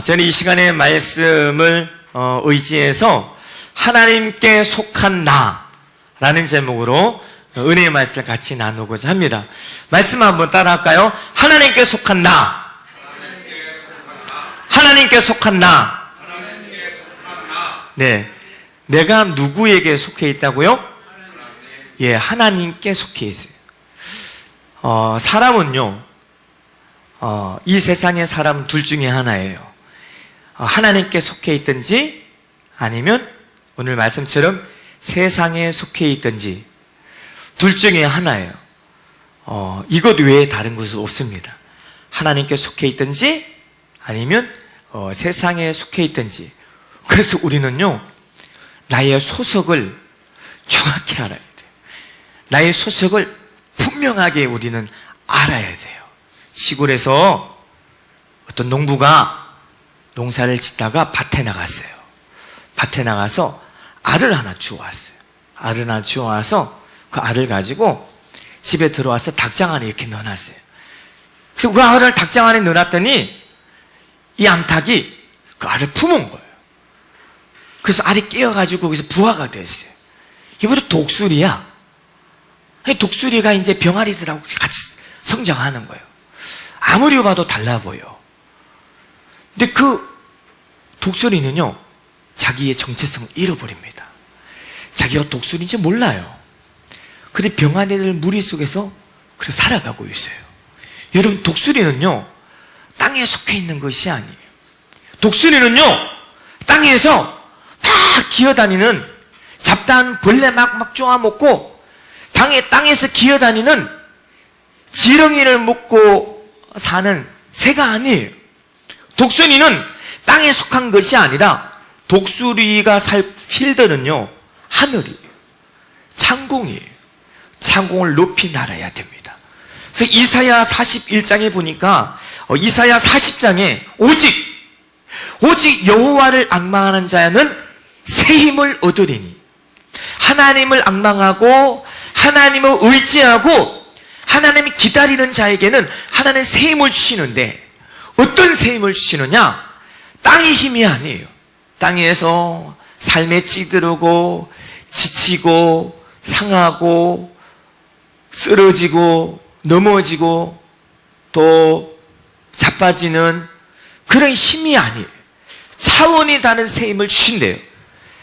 저는 이 시간의 말씀을 의지해서 하나님께 속한 나라는 제목으로 은혜의 말씀을 같이 나누고자 합니다. 말씀 한번 따라할까요? 하나님께 속한 나. 하나님께 속한 나. 네, 내가 누구에게 속해 있다고요? 예, 하나님께 속해 있어요. 사람은요, 이 세상의 사람은 둘 중에 하나예요. 하나님께 속해 있든지 아니면 오늘 말씀처럼 세상에 속해 있든지 둘 중에 하나예요. 이것 외에 다른 것은 없습니다. 하나님께 속해 있든지 아니면 세상에 속해 있든지. 그래서 우리는요, 나의 소속을 정확히 알아야 돼요. 나의 소속을 분명하게 우리는 알아야 돼요. 시골에서 어떤 농부가 농사를 짓다가 밭에 나갔어요. 밭에 나가서 알을 하나 주워왔어요. 알을 하나 주워와서 그 알을 가지고 집에 들어와서 닭장 안에 이렇게 넣어놨어요. 그래서 그 알을 닭장 안에 넣어놨더니 이 암탉이 그 알을 품은 거예요. 그래서 알이 깨어가지고 거기서 부화가 됐어요. 이번에 독수리야. 독수리가 이제 병아리들하고 같이 성장하는 거예요. 아무리 봐도 달라 보여. 근데 그 독수리는요, 자기의 정체성을 잃어버립니다. 자기가 독수리인지 몰라요. 근데 병아리들 무리 속에서 그래 살아가고 있어요. 여러분, 독수리는요, 땅에 속해 있는 것이 아니에요. 독수리는요, 땅에서 막 기어다니는 잡다한 벌레 막 쪼아먹고 땅에서 기어다니는 지렁이를 먹고 사는 새가 아니에요. 독수리는 땅에 속한 것이 아니라 독수리가 살 필드는요, 하늘이에요. 창공이에요. 창공을 높이 날아야 됩니다. 그래서 이사야 41장에 보니까 이사야 40장에 오직 여호와를 앙망하는 자는 새 힘을 얻으리니, 하나님을 앙망하고 하나님을 의지하고 하나님이 기다리는 자에게는 하나님은 새 힘을 주시는데, 어떤 새 힘을 주시느냐? 땅의 힘이 아니에요. 땅에서 삶에 찌들고 지치고 상하고 쓰러지고 넘어지고 또 자빠지는 그런 힘이 아니에요. 차원이 다른 새 힘을 주신대요.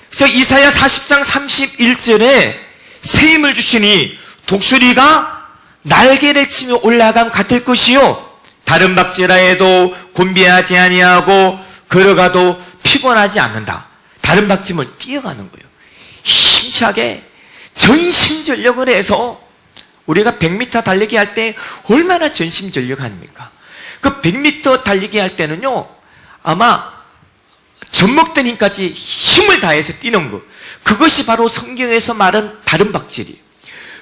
그래서 이사야 40장 31절에 새 힘을 주시니 독수리가 날개를 치며 올라감 같을 것이요, 다른 박질라 해도 곤비하지 아니하고 걸어가도 피곤하지 않는다. 다른 박짐을 뛰어가는 거예요. 힘차게 전심전력을 해서, 우리가 100m 달리기 할 때 얼마나 전심전력합니까? 그 100m 달리기 할 때는요, 아마 젖먹던 힘까지 힘을 다해서 뛰는 것, 그것이 바로 성경에서 말한 다른 박질이에요.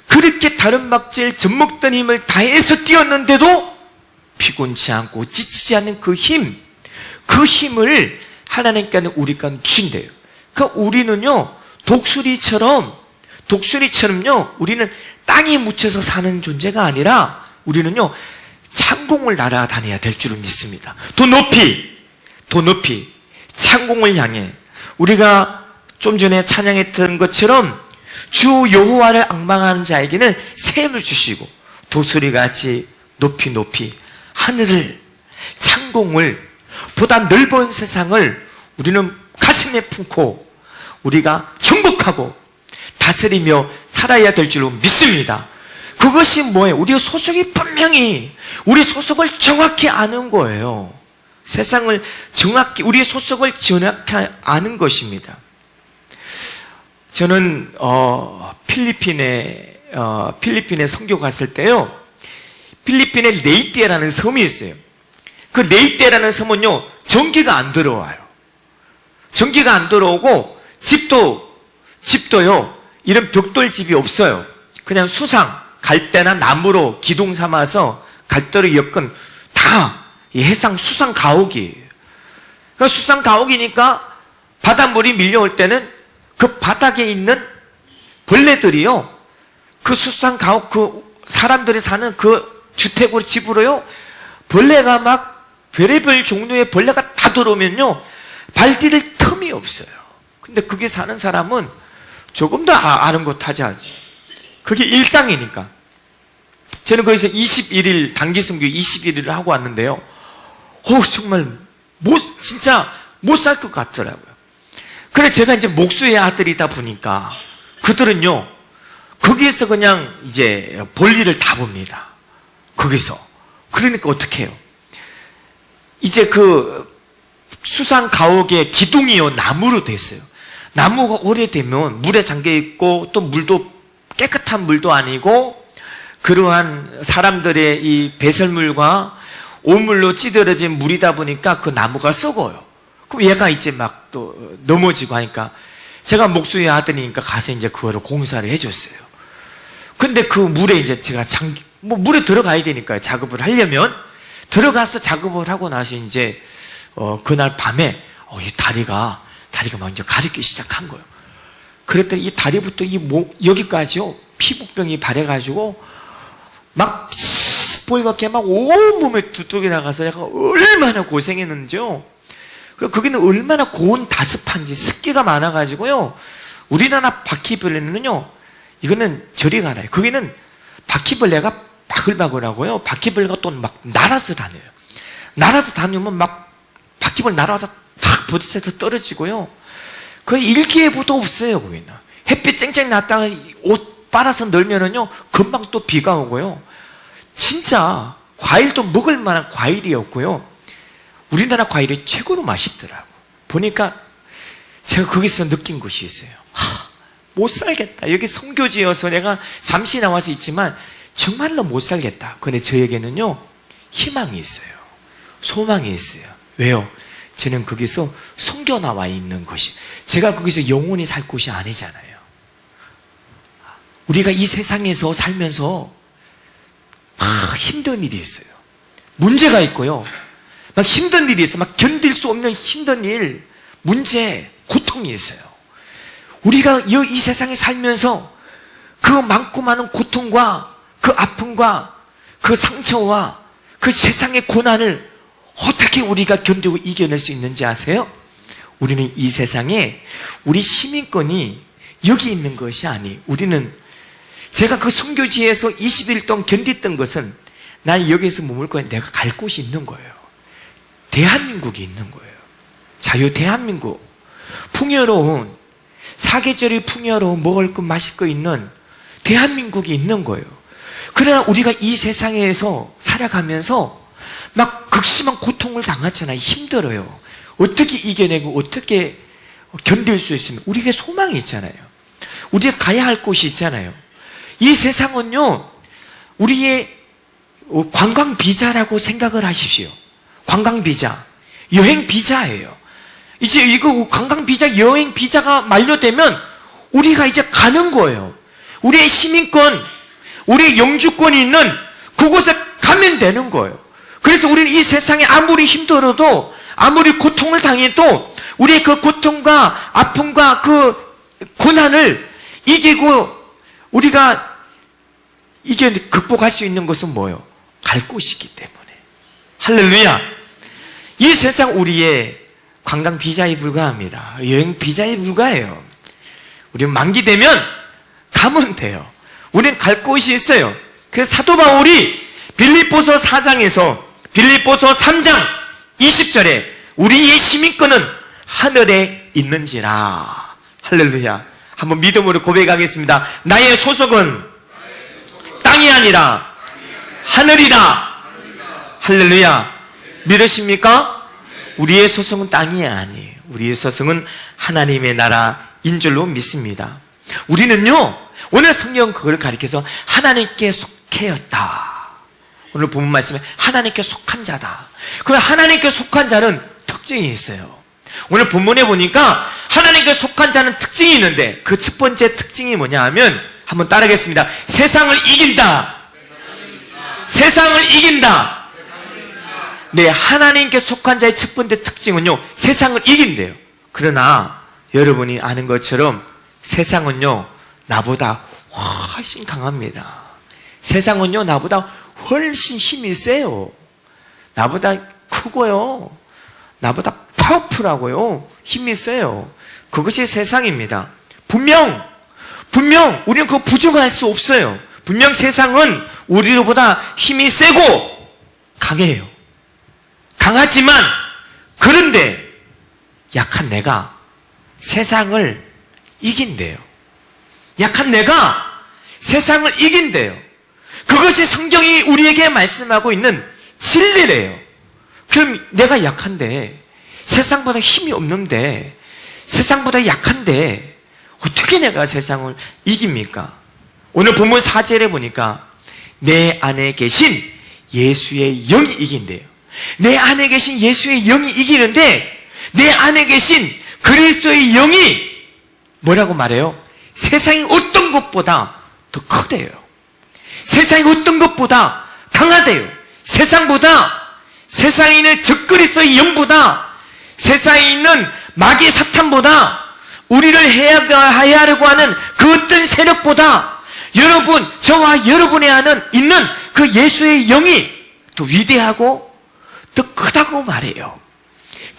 그렇게 다른 박질, 젖먹던 힘을 다해서 뛰었는데도 피곤치 않고 지치지 않는 그 힘을 하나님께는 우리가 주신대요. 그러니까 우리는요, 독수리처럼요, 우리는 땅에 묻혀서 사는 존재가 아니라 우리는요, 창공을 날아다녀야 될 줄을 믿습니다. 더 높이 창공을 향해, 우리가 좀 전에 찬양했던 것처럼 주 여호와를 앙망하는 자에게는 새 힘을 주시고, 독수리같이 높이 하늘을, 창공을, 보다 넓은 세상을 우리는 가슴에 품고 우리가 충복하고 다스리며 살아야 될 줄로 믿습니다. 그것이 뭐예요? 우리의 소속이 분명히, 우리 소속을 정확히 아는 거예요. 세상을 정확히, 우리의 소속을 정확히 아는 것입니다. 저는 필리핀에 선교 갔을 때요, 필리핀에 레이떼라는 섬이 있어요. 그 레이떼라는 섬은요, 전기가 안 들어와요. 전기가 안 들어오고 집도요, 이런 벽돌집이 없어요. 그냥 수상, 갈대나 나무로 기둥 삼아서 갈대로 엮은 다 이 해상 수상 가옥이에요. 그러니까 수상 가옥이니까 바닷물이 밀려올 때는 그 바닥에 있는 벌레들이요, 그 수상 가옥, 그 사람들이 사는 그 주택으로 집으로요, 벌레가 막 별의별 종류의 벌레가 다 들어오면요, 발디딜 틈이 없어요. 근데 거기 사는 사람은 조금 더 아는 것 하지 않지. 그게 일상이니까. 저는 거기서 21일, 단기 선교 21일을 하고 왔는데요. 정말, 진짜 못 살 것 같더라고요. 그래, 제가 이제 목수의 아들이다 보니까 그들은요, 거기에서 그냥 이제 볼일을 다 봅니다. 거기서. 그러니까 어떻게 해요? 이제 그 수산 가옥의 기둥이요, 나무로 됐어요. 나무가 오래되면 물에 잠겨있고 또 물도 깨끗한 물도 아니고 그러한 사람들의 이 배설물과 오물로 찌들어진 물이다 보니까 그 나무가 썩어요. 그럼 얘가 이제 막 또 넘어지고 하니까 제가 목수의 아들이니까 가서 이제 그거를 공사를 해줬어요. 근데 그 물에 이제 제가 물에 들어가야 되니까요. 작업을 하려면 들어가서 작업을 하고 나서 이제 그날 밤에 이 다리가 막 이제 가렵기 시작한 거예요. 그랬더니 이 다리부터 여기까지요, 피부병이 발해가지고 막 볼갛게 막 온몸에 두통이 나가서 약간 얼마나 고생했는지요. 그리고 거기는 얼마나 고온 다습한지 습기가 많아가지고요, 우리나라 바퀴벌레는요, 이거는 저리 가나요. 거기는 바퀴벌레가 바글바글하고요, 바퀴벌레가 또 막 날아서 다녀요. 날아서 다니면 막 바퀴벌레 날아와서 탁 부딪혀서 떨어지고요, 거의 일기예보도 없어요. 거기는 햇빛 쨍쨍 났다가 옷 빨아서 널면은요, 금방 또 비가 오고요. 진짜 과일도 먹을 만한 과일이었고요, 우리나라 과일이 최고로 맛있더라고. 보니까 제가 거기서 느낀 것이 있어요. 못 살겠다. 여기 선교지여서 내가 잠시 나와서 있지만 정말로 못 살겠다. 근데 저에게는요, 희망이 있어요. 소망이 있어요. 왜요? 저는 거기서 선교 나와 있는 것이, 제가 거기서 영원히 살 곳이 아니잖아요. 우리가 이 세상에서 살면서 막 힘든 일이 있어요. 문제가 있고요, 막 힘든 일이 있어요. 막 견딜 수 없는 힘든 일, 문제, 고통이 있어요. 우리가 이 세상에 살면서 그 많고 많은 고통과 그 아픔과 그 상처와 그 세상의 고난을 어떻게 우리가 견디고 이겨낼 수 있는지 아세요? 우리는 이 세상에 우리 시민권이 여기 있는 것이 아니, 우리는, 제가 그 선교지에서 20일 동안 견뎠던 것은 난 여기에서 머물 거야. 내가 갈 곳이 있는 거예요. 대한민국이 있는 거예요. 자유 대한민국. 풍요로운, 사계절이 풍요로운, 먹을 것 마실 거 있는 대한민국이 있는 거예요. 그러나 우리가 이 세상에서 살아가면서 막 극심한 고통을 당하잖아요. 힘들어요. 어떻게 이겨내고 어떻게 견딜 수 있으면 우리에게 소망이 있잖아요. 우리가 가야 할 곳이 있잖아요. 이 세상은요, 우리의 관광 비자라고 생각을 하십시오. 관광 비자, 여행 비자예요. 이제 이거 관광 비자, 여행 비자가 만료되면 우리가 이제 가는 거예요. 우리의 시민권, 우리의 영주권이 있는 그곳에 가면 되는 거예요. 그래서 우리는 이 세상에 아무리 힘들어도, 아무리 고통을 당해도 우리의 그 고통과 아픔과 그 고난을 이기고 우리가 극복할 수 있는 것은 뭐예요? 갈 곳이기 때문에. 할렐루야. 이 세상 우리의 관광 비자에 불과합니다. 여행 비자에 불과해요. 우리는 만기되면 가면 돼요. 우리는 갈 곳이 있어요. 그래서 사도 바울이 빌립보서 4장에서 빌립보서 3장 20절에 우리의 시민권은 하늘에 있는지라. 할렐루야. 한번 믿음으로 고백하겠습니다. 나의 소속은 땅이 아니라 하늘이다. 할렐루야. 믿으십니까? 우리의 소속은 땅이 아니에요. 우리의 소속은 하나님의 나라인 줄로 믿습니다. 우리는요, 오늘 성경은 그걸 가리켜서 하나님께 속해였다. 오늘 본문 말씀에 하나님께 속한 자다. 그 하나님께 속한 자는 특징이 있어요. 오늘 본문에 보니까 하나님께 속한 자는 특징이 있는데 그 첫 번째 특징이 뭐냐 하면, 한번 따라하겠습니다. 세상을 이긴다. 세상을 이긴다. 네, 하나님께 속한 자의 첫 번째 특징은요, 세상을 이긴대요. 그러나 여러분이 아는 것처럼 세상은요, 나보다 훨씬 강합니다. 세상은요, 나보다 훨씬 힘이 세요. 나보다 큰 크고요. 나보다 파워풀하고요. 힘이 세요. 그것이 세상입니다. 분명 우리는 그거 부정할 수 없어요. 분명 세상은 우리보다 힘이 세고 강해요. 강하지만 그런데 약한 내가 세상을 이긴대요. 약한 내가 세상을 이긴대요. 그것이 성경이 우리에게 말씀하고 있는 진리래요. 그럼 내가 약한데, 세상보다 힘이 없는데, 세상보다 약한데 어떻게 내가 세상을 이깁니까? 오늘 본문 4절에 보니까 내 안에 계신 예수의 영이 이긴대요. 내 안에 계신 예수의 영이 이기는데 내 안에 계신 그리스도의 영이 뭐라고 말해요? 세상이 어떤 것보다 더 크대요. 세상이 어떤 것보다 강하대요. 세상에 있는 적그리스도의 영보다, 세상에 있는 마귀 사탄보다, 우리를 해하려고 하는 그 어떤 세력보다 여러분, 저와 여러분의 안에 있는 그 예수의 영이 더 위대하고 더 크다고 말해요.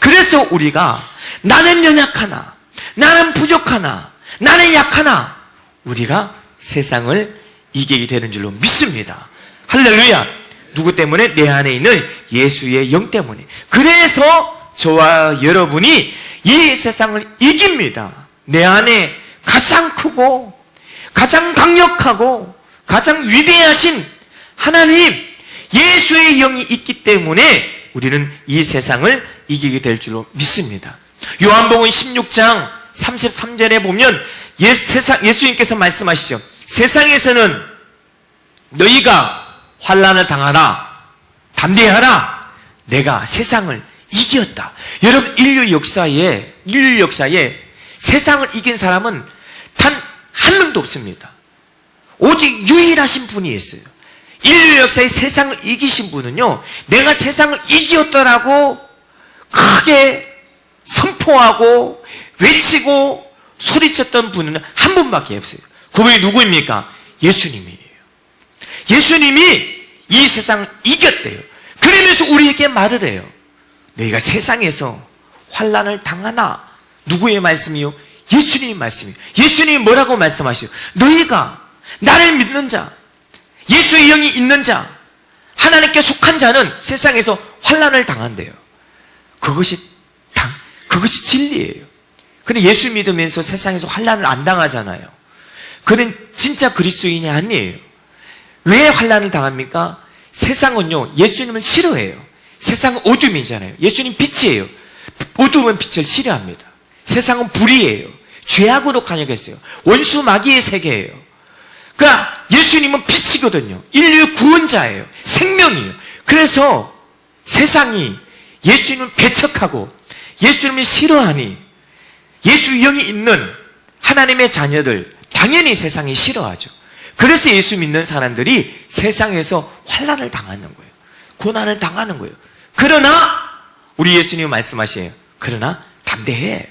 그래서 우리가 나는 연약하나, 나는 부족하나, 나는 약하나 우리가 세상을 이기게 되는 줄로 믿습니다. 할렐루야. 누구 때문에? 내 안에 있는 예수의 영 때문에. 그래서 저와 여러분이 이 세상을 이깁니다. 내 안에 가장 크고 가장 강력하고 가장 위대하신 하나님 예수의 영이 있기 때문에 우리는 이 세상을 이기게 될 줄로 믿습니다. 요한복음 16장 33절에 보면 예수님께서 말씀하시죠. 세상에서는 너희가 환난을 당하라, 담대하라, 내가 세상을 이겼다. 여러분, 인류 역사에 세상을 이긴 사람은 단 한 명도 없습니다. 오직 유일하신 분이 있어요. 인류 역사에 세상을 이기신 분은요, 내가 세상을 이겼더라고 크게 선포하고 외치고 소리쳤던 분은 한 분밖에 없어요. 그분이 누구입니까? 예수님이에요. 예수님이 이 세상을 이겼대요. 그러면서 우리에게 말을 해요. 너희가 세상에서 환난을 당하나. 누구의 말씀이요? 예수님의 말씀이에요. 예수님이 뭐라고 말씀하시요? 너희가 나를 믿는 자, 예수의 영이 있는 자, 하나님께 속한 자는 세상에서 환난을 당한대요. 그것이 진리예요. 근데 예수 믿으면서 세상에서 환난을 안 당하잖아요. 그는 진짜 그리스도인이 아니에요. 왜 환난을 당합니까? 세상은요, 예수님을 싫어해요. 세상은 어둠이잖아요. 예수님 빛이에요. 어둠은 빛을 싫어합니다. 세상은 불이에요. 죄악으로 간역했어요. 원수 마귀의 세계예요. 그러니까 예수님은 빛이거든요. 인류 구원자예요. 생명이에요. 그래서 세상이 예수님을 배척하고 예수님을 싫어하니 예수 영이 있는 하나님의 자녀들 당연히 세상이 싫어하죠. 그래서 예수 믿는 사람들이 세상에서 환난을 당하는 거예요. 고난을 당하는 거예요. 그러나 우리 예수님이 말씀하시에요. 그러나 담대해.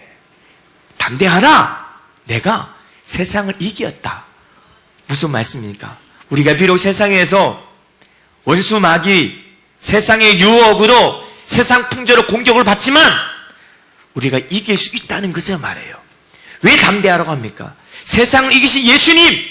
담대하라. 내가 세상을 이겼다. 무슨 말씀입니까? 우리가 비록 세상에서 원수 마귀, 세상의 유혹으로 세상 풍조로 공격을 받지만 우리가 이길 수 있다는 것을 말해요. 왜 담대하라고 합니까? 세상을 이기신 예수님,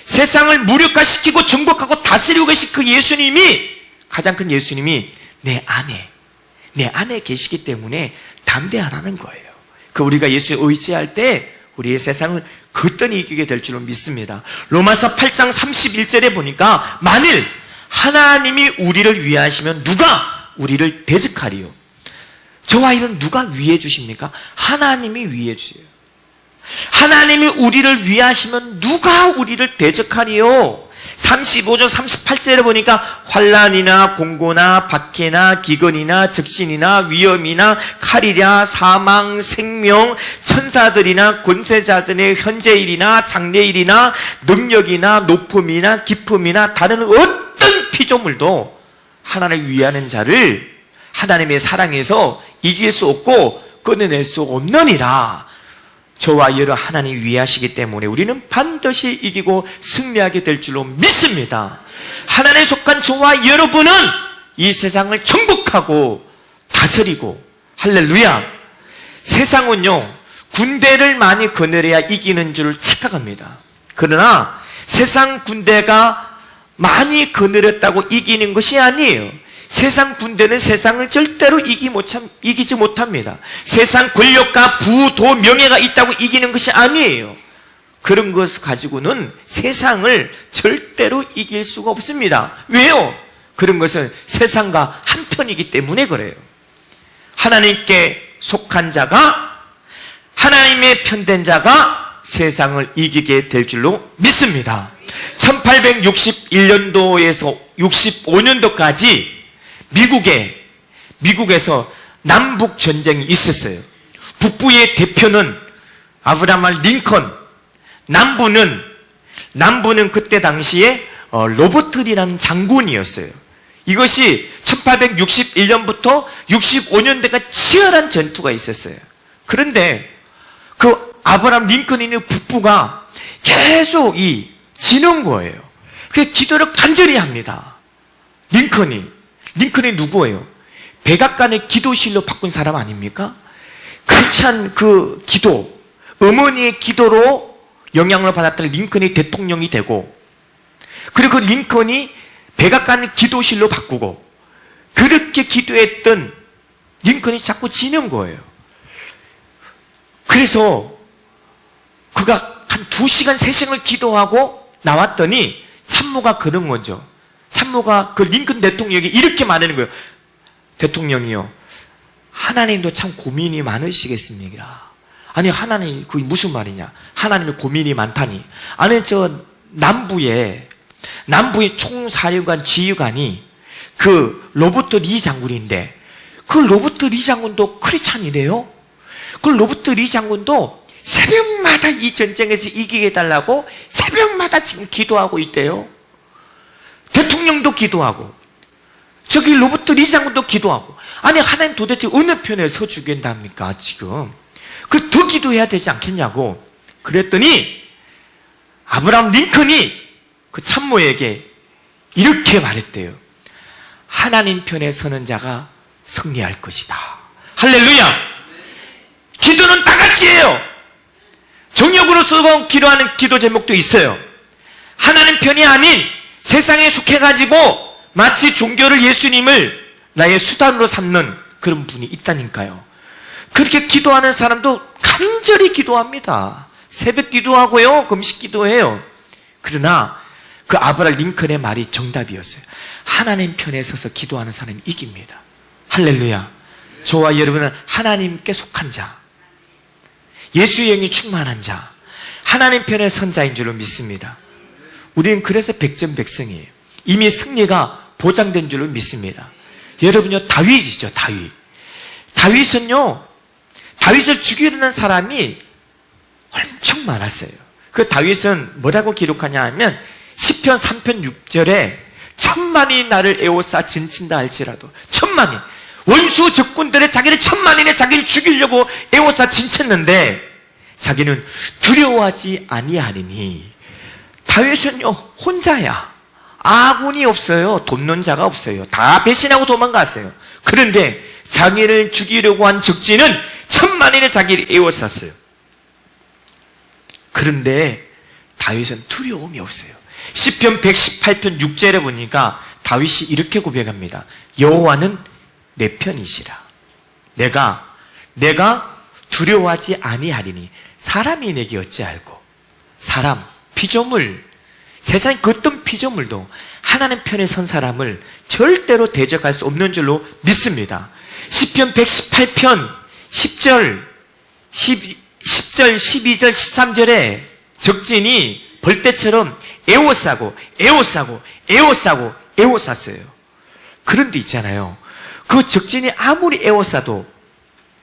세상을 무력화시키고 정복하고 다스리고 계신 그 예수님이, 가장 큰 예수님이 내 안에 계시기 때문에 담대하라는 거예요. 그 우리가 예수에 의지할 때 우리의 세상을 거뜬히 이기게 될 줄로 믿습니다. 로마서 8장 31절에 보니까 만일 하나님이 우리를 위하시면 누가 우리를 대적하리요? 저와 이런 누가 위해 주십니까? 하나님이 위해 주세요. 하나님이 우리를 위하시면 누가 우리를 대적하리요? 35절 38절에 보니까 환난이나 공고나 박해나 기근이나 적신이나 위험이나 칼이랴 사망 생명 천사들이나 권세자들의 현재일이나 장래일이나 능력이나 높음이나 깊음이나 다른 어떤 피조물도 하나님을 위하는 자를 하나님의 사랑에서 이길 수 없고 끊어낼 수 없느니라. 저와 여러 하나님 위하시기 때문에 우리는 반드시 이기고 승리하게 될 줄로 믿습니다. 하나님에 속한 저와 여러분은 이 세상을 정복하고 다스리고, 할렐루야. 세상은요, 군대를 많이 거느려야 이기는 줄 착각합니다. 그러나 세상 군대가 많이 거느렸다고 이기는 것이 아니에요. 세상 군대는 세상을 절대로 이기지 못합니다. 세상 권력과 부도 명예가 있다고 이기는 것이 아니에요. 그런 것을 가지고는 세상을 절대로 이길 수가 없습니다. 왜요? 그런 것은 세상과 한편이기 때문에 그래요. 하나님께 속한 자가, 하나님의 편된 자가 세상을 이기게 될 줄로 믿습니다. 1861년도에서 65년도까지 미국에서 남북 전쟁이 있었어요. 북부의 대표는 아브라함 링컨, 남부는 그때 당시에 로버트리라는 장군이었어요. 이것이 1861년부터 65년대가 치열한 전투가 있었어요. 그런데 그 아브라함 링컨이는 북부가 계속 지는 거예요. 그래서 기도를 간절히 합니다. 링컨이 누구예요? 백악관의 기도실로 바꾼 사람 아닙니까? 그렇지 않은 그 기도, 어머니의 기도로 영향을 받았던 링컨이 대통령이 되고, 그리고 그 링컨이 백악관의 기도실로 바꾸고, 그렇게 기도했던 링컨이 자꾸 지는 거예요. 그래서 그가 한 2시간, 3시간을 기도하고 나왔더니 참모가 그런 거죠. 참모가 그 링컨 대통령에게 이렇게 말하는 거예요. 대통령이요, 하나님도 참 고민이 많으시겠습니까? 아니, 하나님, 그게 무슨 말이냐? 하나님의 고민이 많다니. 아니, 남부의 총사령관 지휘관이 그 로버트 리 장군인데, 그 로버트 리 장군도 크리스찬이래요. 그 로버트 리 장군도 새벽마다 이 전쟁에서 이기게 해달라고 새벽마다 지금 기도하고 있대요. 대통령도 기도하고, 저기 로버트 리 장군도 기도하고. 아니, 하나님 도대체 어느 편에 서주겠답니까, 지금? 더 기도해야 되지 않겠냐고. 그랬더니 아브라함 링컨이 그 참모에게 이렇게 말했대요. 하나님 편에 서는 자가 승리할 것이다. 할렐루야. 기도는 다 같이 해요. 정력으로 쓰고 기도하는 기도 제목도 있어요. 하나님 편이 아닌 세상에 속해가지고 마치 종교를, 예수님을 나의 수단으로 삼는 그런 분이 있다니까요. 그렇게 기도하는 사람도 간절히 기도합니다. 새벽 기도하고요, 금식 기도해요. 그러나 그 아브라함 링컨의 말이 정답이었어요. 하나님 편에 서서 기도하는 사람이 이깁니다. 할렐루야. 저와 여러분은 하나님께 속한 자, 예수의 영이 충만한 자, 하나님 편에 선 자인 줄로 믿습니다. 우리는 그래서 백전백승이에요. 이미 승리가 보장된 줄로 믿습니다. 여러분요, 다윗이죠. 다윗을 죽이려는 사람이 엄청 많았어요. 그 다윗은 뭐라고 기록하냐 하면 시편 3편 6절에 천만이 나를 에워싸 진친다 할지라도, 천만이, 원수 적군들의 자기를 천만인의 자기를 죽이려고 에워싸 진쳤는데 자기는 두려워하지 아니하리니. 다윗은요, 혼자야. 아군이 없어요. 돕는 자가 없어요. 다 배신하고 도망갔어요. 그런데 자기를 죽이려고 한 적진은 천만인의 자기를 에워쌌어요. 그런데 다윗은 두려움이 없어요. 시편 118편 6절에 보니까 다윗이 이렇게 고백합니다. 여호와는 내 편이시라. 내가 두려워하지 아니하리니. 사람이 내게 어찌알고. 사람, 피조물, 세상의 그 어떤 피조물도 하나님 편에 선 사람을 절대로 대적할 수 없는 줄로 믿습니다. 시편 118편 10절, 12절, 13절에 적진이 벌떼처럼 에워싸고 에워쌌어요. 그런데 있잖아요, 그 적진이 아무리 에워싸도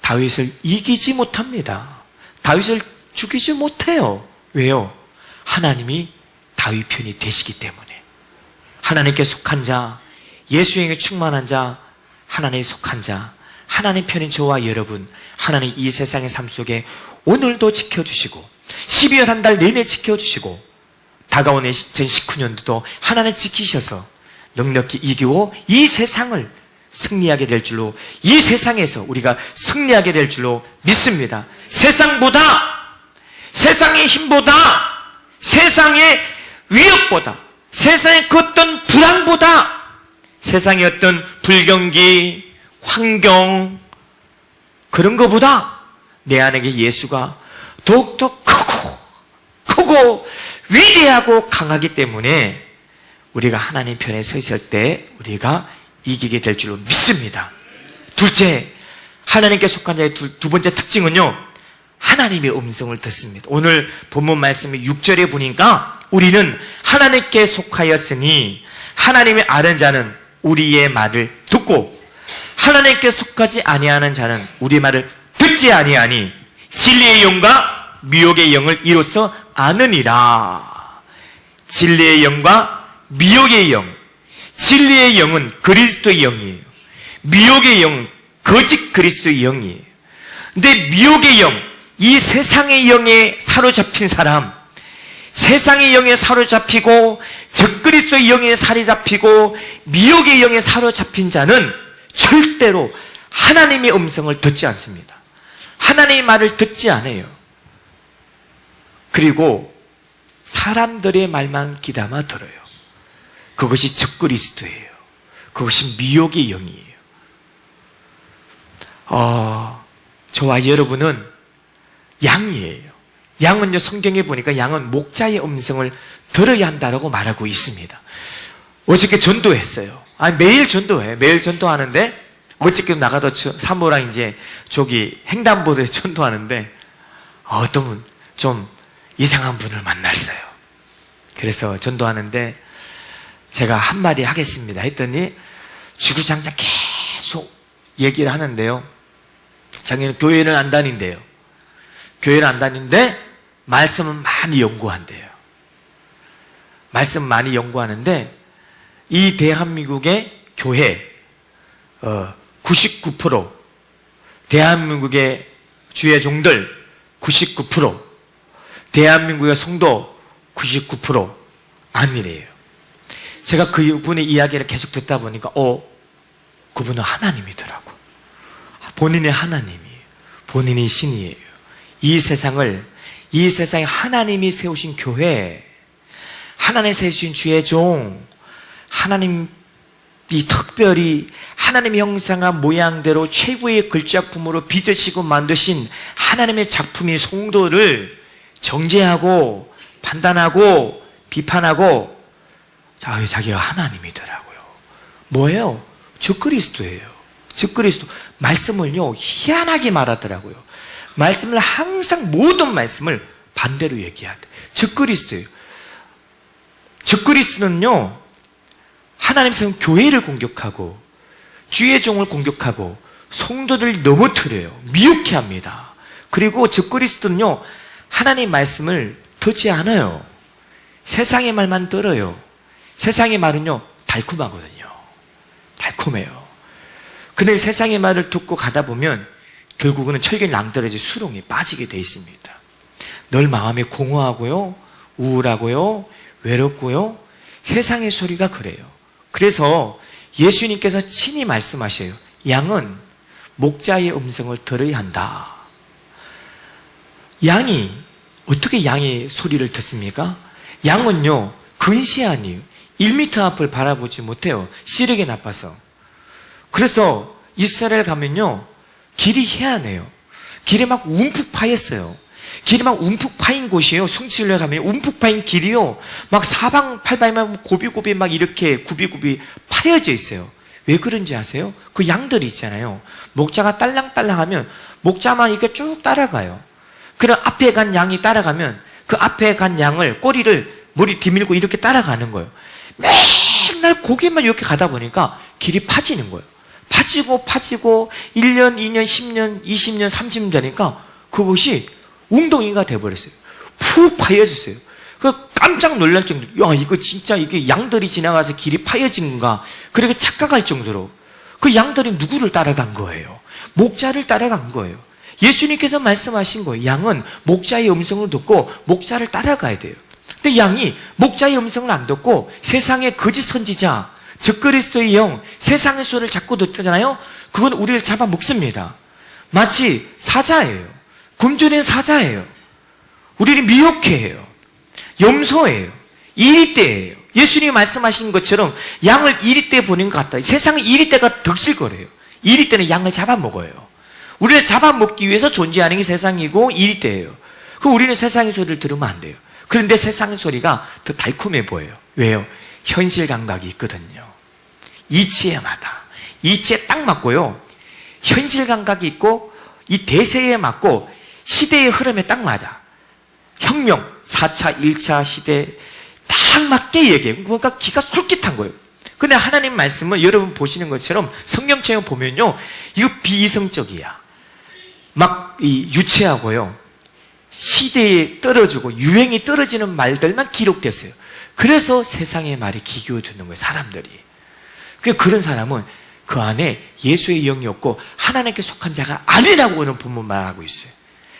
다윗을 이기지 못합니다. 다윗을 죽이지 못해요. 왜요? 하나님이 다윗 편이 되시기 때문에. 하나님께 속한 자, 예수에게 충만한 자, 하나님에 속한 자, 하나님 편인 저와 여러분, 하나님 이 세상의 삶 속에 오늘도 지켜주시고 12월 한 달 내내 지켜주시고 다가오는 전 19년도도 하나님 지키셔서 넉넉히 이기고 이 세상을 승리하게 될 줄로, 이 세상에서 우리가 승리하게 될 줄로 믿습니다. 세상보다, 세상의 힘보다, 세상의 위협보다, 세상의 그 어떤 불안보다, 세상의 어떤 불경기, 환경, 그런 것보다 내 안에 예수가 더욱더 크고 위대하고 강하기 때문에 우리가 하나님 편에 서 있을 때 우리가 이기게 될 줄로 믿습니다. 둘째, 하나님께 속한 자의 두 번째 특징은요, 하나님의 음성을 듣습니다. 오늘 본문 말씀의 6절에 보니까 우리는 하나님께 속하였으니 하나님의 아는 자는 우리의 말을 듣고 하나님께 속하지 아니하는 자는 우리 말을 듣지 아니하니 진리의 영과 미혹의 영을 이로써 아느니라. 진리의 영과 미혹의 영. 진리의 영은 그리스도의 영이에요. 미혹의 영은 거짓 그리스도의 영이에요. 근데 미혹의 영, 이 세상의 영에 사로잡힌 사람, 세상의 영에 사로잡히고 적그리스도의 영에 사로잡히고 미혹의 영에 사로잡힌 자는 절대로 하나님의 음성을 듣지 않습니다. 하나님의 말을 듣지 않아요. 그리고 사람들의 말만 귀담아 들어요. 그것이 적그리스도예요. 그것이 미혹의 영이에요. 저와 여러분은 양이에요. 양은요, 성경에 보니까 양은 목자의 음성을 들어야 한다고 말하고 있습니다. 어저께 전도했어요. 매일 전도해. 매일 전도하는데, 어저께 나가서 사모랑 이제 저기 횡단보도에 전도하는데, 어떤 분, 좀 이상한 분을 만났어요. 그래서 전도하는데, 제가 한마디 하겠습니다 했더니, 주구장창 계속 얘기를 하는데요. 자기는 교회를 안 다닌대요. 교회를 안 다니는데, 말씀은 많이 연구한대요. 말씀 많이 연구하는데, 이 대한민국의 교회 99%, 대한민국의 주의 종들 99%, 대한민국의 성도 99% 아니래요. 제가 그분의 이야기를 계속 듣다 보니까 그분은 하나님이더라고. 본인의 하나님이에요. 본인이 신이에요. 이 세상에 하나님이 세우신 교회, 하나님이 세우신 주의 종, 하나님이 특별히 하나님의 형상과 모양대로 최고의 글작품으로 빚으시고 만드신 하나님의 작품인 성도를 정죄하고 판단하고 비판하고 자기가 하나님이더라고요. 뭐예요? 적그리스도예요. 적그리스도. 말씀을요, 희한하게 말하더라고요. 말씀을 항상 모든 말씀을 반대로 얘기하대. 적그리스도예요. 적그리스도는요, 하나님 세운 교회를 공격하고 주의 종을 공격하고 성도들 넘어뜨려요. 미혹해 합니다. 그리고 적그리스도는요, 하나님 말씀을 듣지 않아요. 세상의 말만 들어요. 세상의 말은요, 달콤하거든요. 달콤해요. 근데 세상의 말을 듣고 가다 보면 결국은 철길 낭떠러지 수렁에 빠지게 돼 있습니다. 늘 마음이 공허하고요, 우울하고요, 외롭고요, 세상의 소리가 그래요. 그래서 예수님께서 친히 말씀하셔요. 양은 목자의 음성을 들어야 한다. 양이 어떻게 양의 소리를 듣습니까? 양은요, 근시 아니에요. 1m 앞을 바라보지 못해요. 시력이 나빠서. 그래서 이스라엘 가면요, 길이 희한해요. 길이 막 움푹 파였어요. 길이 막 움푹 파인 곳이에요. 성지순례 가면 움푹 파인 길이요, 막 사방팔방에 고비고비 막 이렇게 굽이굽이 파여져 있어요. 왜 그런지 아세요? 그 양들이 있잖아요. 목자가 딸랑딸랑하면 목자만 이렇게 쭉 따라가요. 그럼 앞에 간 양이 따라가면 그 앞에 간 양을 꼬리를 머리 뒤밀고 이렇게 따라가는 거예요. 맨날 고개만 이렇게 가다 보니까 길이 파지는 거예요. 파지고 1년, 2년, 10년, 20년, 30년 되니까 그것이 웅덩이가 돼버렸어요. 푹 파여졌어요. 그 깜짝 놀랄 정도로, 야, 이거 진짜 이게 양들이 지나가서 길이 파여진 건가? 그렇게 착각할 정도로 그 양들이 누구를 따라간 거예요? 목자를 따라간 거예요. 예수님께서 말씀하신 거예요. 양은 목자의 음성을 듣고 목자를 따라가야 돼요. 근데 양이 목자의 음성을 안 듣고 세상의 거짓 선지자, 적그리스도의 영, 세상의 소리를 자꾸 듣잖아요. 그건 우리를 잡아먹습니다. 마치 사자예요. 굶주린 사자예요. 우리를 미혹해요. 염소예요. 이리떼예요. 예수님이 말씀하신 것처럼 양을 이리떼 보낸 것 같다. 세상에 이리떼가 득실거려요. 이리떼는 양을 잡아먹어요. 우리를 잡아먹기 위해서 존재하는 게 세상이고 이리떼예요. 그 우리는 세상의 소리를 들으면 안 돼요. 그런데 세상의 소리가 더 달콤해 보여요. 왜요? 현실 감각이 있거든요. 이치에마다. 이치에 딱 맞고요. 현실 감각이 있고 이 대세에 맞고 시대의 흐름에 딱 맞아. 혁명, 4차, 1차 시대에 딱 맞게 얘기해요. 그러니까 기가 솔깃한 거예요. 근데 하나님 말씀은 여러분 보시는 것처럼 성경책을 보면요. 이거 비이성적이야. 막 유치하고요. 시대에 떨어지고 유행이 떨어지는 말들만 기록됐어요. 그래서 세상의 말에 기교를 듣는 거예요. 사람들이. 그런 사람은 그 안에 예수의 영이 없고 하나님께 속한 자가 아니라고 오늘 본문 말하고 있어요.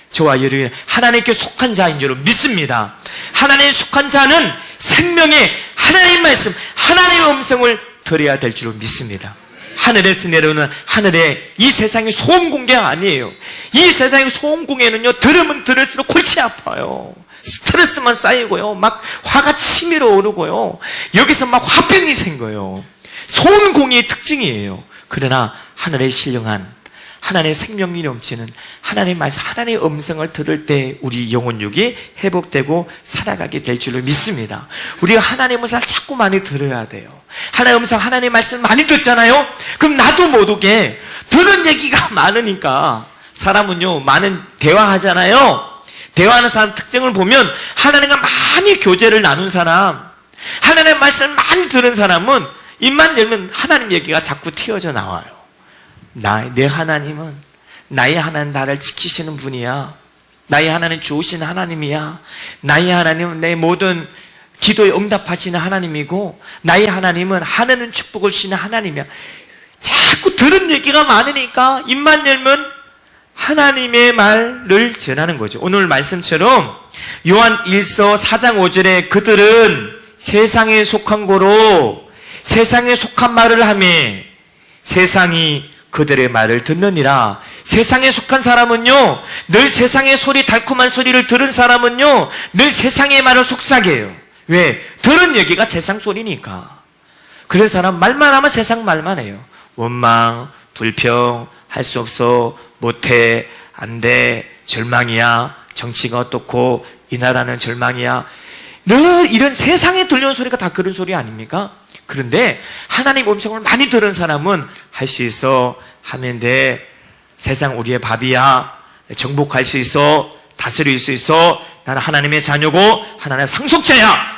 저와 여러분 하나님께 속한 자인 줄 믿습니다. 하나님께 속한 자는 생명의 하나님의 말씀, 하나님의 음성을 들어야 될 줄 믿습니다. 하늘에서 내려오는 하늘의 이 세상의 소음공개가 아니에요. 이 세상의 소음공개는요, 들으면 들을수록 골치 아파요. 스트레스만 쌓이고요, 막 화가 치밀어 오르고요, 여기서 막 화병이 생겨요. 소음공개의 특징이에요. 그러나 하늘의 신령한 하나님의 생명이 넘치는 하나님의 말씀, 하나님의 음성을 들을 때 우리 영혼육이 회복되고 살아가게 될 줄로 믿습니다. 우리가 하나님의 음성을 자꾸 많이 들어야 돼요. 하나님의 음성, 하나님의 말씀을 많이 듣잖아요. 그럼 나도 모르게 들은 얘기가 많으니까 사람은요, 많은 대화하잖아요. 대화하는 사람 특징을 보면 하나님과 많이 교제를 나눈 사람, 하나님의 말씀을 많이 들은 사람은 입만 열면 하나님 얘기가 자꾸 튀어져 나와요. 내 하나님은, 나의 하나님 나를 지키시는 분이야. 나의 하나님 좋으신 하나님이야. 나의 하나님은 내 모든 기도에 응답하시는 하나님이고, 나의 하나님은 하늘은 축복을 주시는 하나님이야. 자꾸 들은 얘기가 많으니까 입만 열면 하나님의 말을 전하는 거죠. 오늘 말씀처럼 요한 1서 4장 5절에 그들은 세상에 속한 고로 세상에 속한 말을 하며 세상이 그들의 말을 듣느니라. 세상에 속한 사람은요, 늘 세상의 소리, 달콤한 소리를 들은 사람은요, 늘 세상의 말을 속삭여요. 왜? 들은 얘기가 세상 소리니까. 그런 사람 말만 하면 세상 말만 해요. 원망, 불평, 할 수 없어, 못해, 안 돼, 절망이야, 정치가 어떻고, 이 나라는 절망이야. 늘 이런 세상에 들려온 소리가 다 그런 소리 아닙니까? 그런데 하나님 음성을 많이 들은 사람은 할 수 있어, 하면 돼, 세상 우리의 밥이야, 정복할 수 있어, 다스릴 수 있어, 나는 하나님의 자녀고 하나님의 상속자야.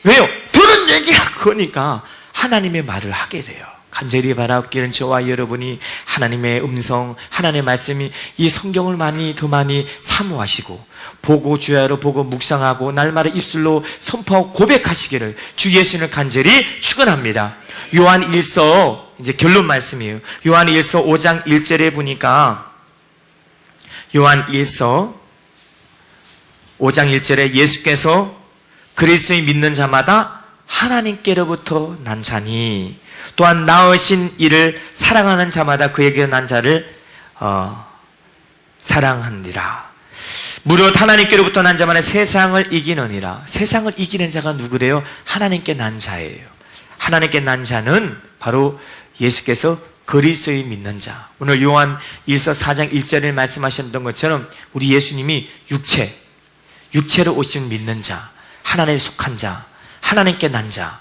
왜요? 들은 얘기가 그거니까 하나님의 말을 하게 돼요. 간절히 바라옵기는 저와 여러분이 하나님의 음성, 하나님의 말씀이 이 성경을 더 많이 사모하시고 보고 주야로 보고 묵상하고 날마다 입술로 선포하고 고백하시기를 주 예수님을 간절히 축원합니다. 요한 1서 이제 결론 말씀이에요. 요한 1서 5장 1절에 보니까 요한 1서 5장 1절에 예수께서 그리스도를 믿는 자마다 하나님께로부터 난 자니 또한 낳으신 이를 사랑하는 자마다 그에게 난 자를 사랑하니라. 무릇 하나님께로부터 난 자만의 세상을 이기느니라. 세상을 이기는 자가 누구래요? 하나님께 난 자예요. 하나님께 난 자는 바로 예수께서 그리스도를 믿는 자. 오늘 요한 1서 4장 1절에 말씀하셨던 것처럼 우리 예수님이 육체로 오신 믿는 자, 하나님에 속한 자, 하나님께 난 자.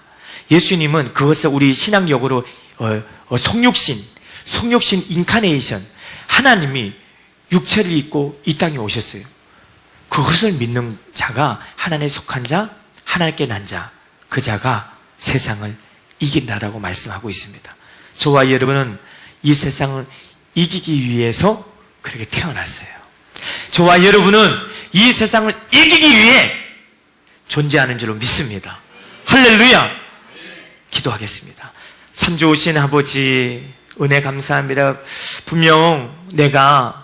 예수님은 그것을 우리 신학용어로 성육신 인카네이션, 하나님이 육체를 입고 이 땅에 오셨어요. 그것을 믿는 자가 하나님에 속한 자, 하나님께 난 자, 그 자가 세상을 이긴다라고 말씀하고 있습니다. 저와 여러분은 이 세상을 이기기 위해서 그렇게 태어났어요. 저와 여러분은 이 세상을 이기기 위해 존재하는 줄로 믿습니다. 할렐루야! 기도하겠습니다. 참 좋으신 아버지, 은혜 감사합니다. 분명 내가